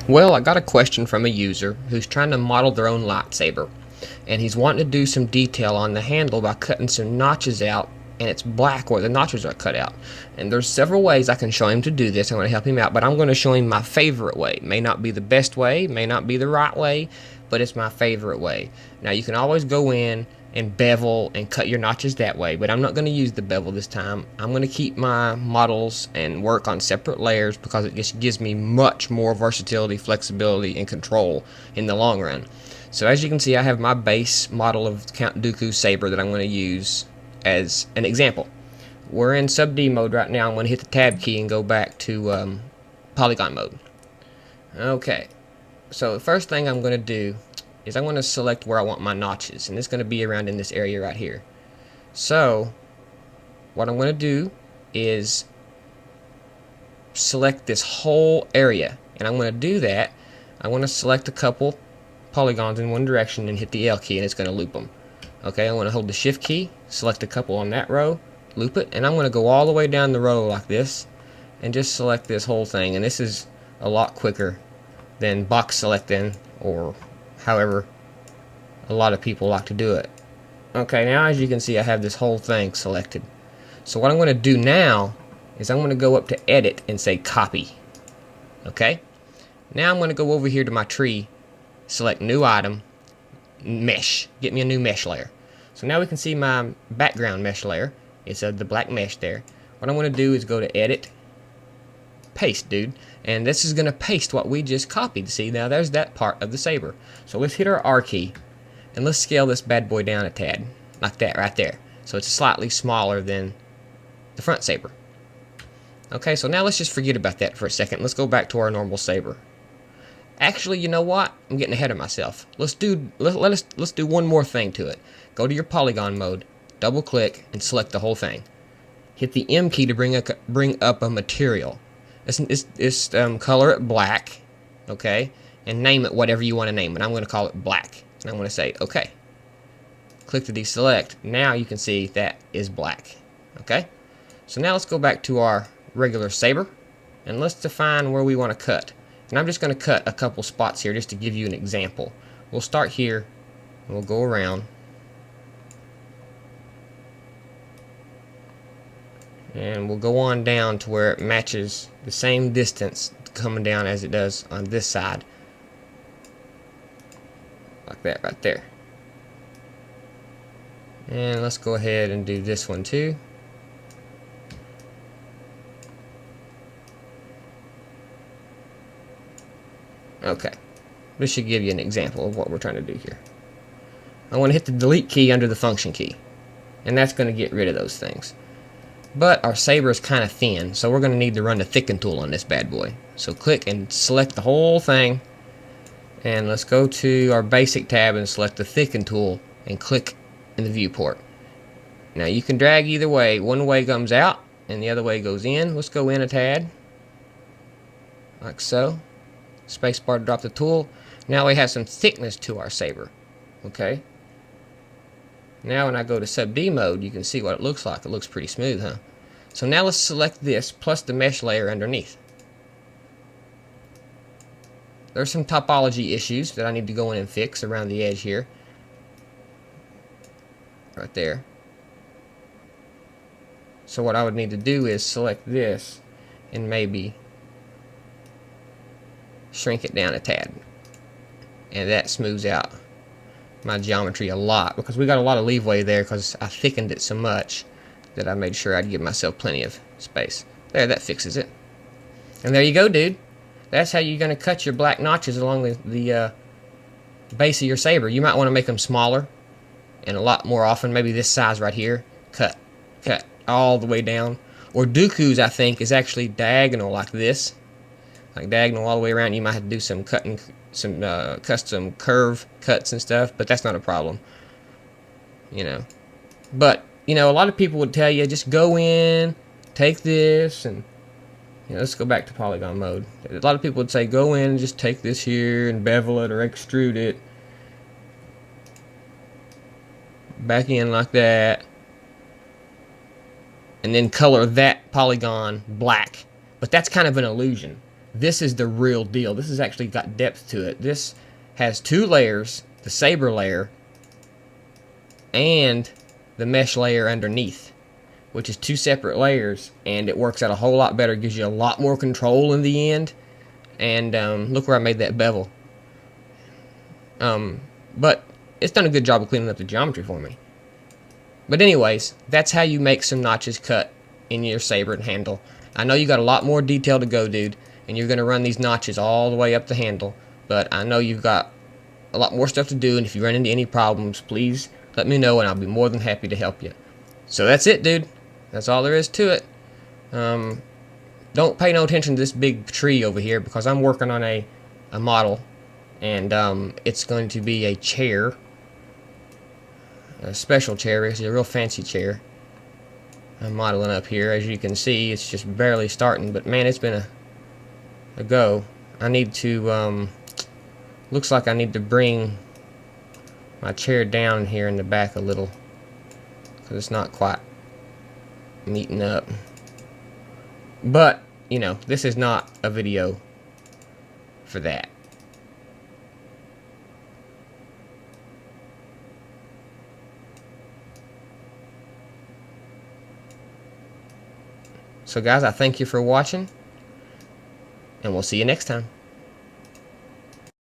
Well, I got a question from a user who's trying to model their own lightsaber, and he's wanting to do some detail on the handle by cutting some notches out, and it's black where the notches are cut out. And there's several ways I can show him to do this. I'm going to help him out, but I'm going to show him my favorite way. It may not be the best way, may not be the right way, but it's my favorite way. Now, you can always go in and bevel and cut your notches that way, but I'm not going to use the bevel this time. I'm going to keep my models and work on separate layers because it just gives me much more versatility, flexibility, and control in the long run. So as you can see, I have my base model of Count Dooku's saber that I'm going to use as an example. We're in sub D mode right now. I'm going to hit the tab key and go back to polygon mode. Okay, so the first thing I'm going to do is I'm going to select where I want my notches, and it's going to be around in this area right here. So what I'm going to do is select this whole area, and I'm going to do that. I want to select a couple polygons in one direction and hit the L key, and it's going to loop them. Okay, I want to hold the shift key, select a couple on that row, loop it, and I'm going to go all the way down the row like this and just select this whole thing. And this is a lot quicker than box selecting, or however a lot of people like to do it. Okay, now as you can see, I have this whole thing selected. So what I'm going to do now is I'm going to go up to edit and say copy. Okay, now I'm going to go over here to my tree, select new item, mesh, get me a new mesh layer. So now we can see my background mesh layer. It's the black mesh there. What I'm going to do is go to edit, paste, dude, and this is going to paste what we just copied. See, now there's that part of the saber. So let's hit our R key and let's scale this bad boy down a tad, like that right there, so it's slightly smaller than the front saber. Okay, so now let's just forget about that for a second. Let's go back to our normal saber. Actually, you know what, I'm getting ahead of myself. Let's do one more thing to it. Go to your polygon mode, double click and select the whole thing. Hit the M key to bring up a material. Color it black, okay, and name it whatever you want to name it. I'm going to call it black, and I'm going to say okay. Click to deselect. Now you can see that is black. Okay, so now let's go back to our regular saber, and let's define where we want to cut. And I'm just going to cut a couple spots here just to give you an example. We'll start here, and we'll go around. And we'll go on down to where it matches the same distance coming down as it does on this side. Like that right there. And let's go ahead and do this one too. Okay. This should give you an example of what we're trying to do here. I want to hit the delete key under the function key, and that's going to get rid of those things. But our saber is kind of thin, so we're going to need to run the thicken tool on this bad boy. So click and select the whole thing, and let's go to our basic tab and select the thicken tool and click in the viewport. Now you can drag either way. One way comes out and the other way goes in. Let's go in a tad, like so. Spacebar to drop the tool. Now we have some thickness to our saber. Okay. Now when I go to sub D mode, you can see what it looks like. It looks pretty smooth, huh? So now let's select this plus the mesh layer underneath. There's some topology issues that I need to go in and fix around the edge here. Right there. So what I would need to do is select this and maybe shrink it down a tad. And that smooths out my geometry a lot, because we got a lot of leeway there because I thickened it so much that I made sure I'd give myself plenty of space. There, that fixes it. And there you go, dude. That's how you're going to cut your black notches along the base of your saber. You might want to make them smaller and a lot more often. Maybe this size right here. Cut all the way down. Or Dooku's, I think, is actually diagonal like this. Like diagonal all the way around. You might have to do some cutting, some custom curve cuts and stuff, but that's not a problem, you know. But you know, a lot of people would tell you just go in, take this, and you know, let's go back to polygon mode. A lot of people would say go in and just take this here and bevel it or extrude it back in like that, and then color that polygon black. But that's kind of an illusion. This is the real deal. This has actually got depth to it. This has 2 layers, the saber layer and the mesh layer underneath, which is 2 separate layers, and it works out a whole lot better. It gives you a lot more control in the end. And look where I made that bevel. But it's done a good job of cleaning up the geometry for me. But anyways, that's how you make some notches cut in your saber and handle. I know you got a lot more detail to go, dude, and you're going to run these notches all the way up the handle, but I know you've got a lot more stuff to do, and if you run into any problems, please let me know, and I'll be more than happy to help you. So that's it, dude. That's all there is to it. Don't pay no attention to this big tree over here, because I'm working on a model, and it's going to be a chair, a special chair. It's a real fancy chair I'm modeling up here. As you can see, it's just barely starting, but man, it's been a go. I need to looks like I need to bring my chair down here in the back a little, because it's not quite meeting up. But you know, this is not a video for that. So guys, I thank you for watching, and we'll see you next time.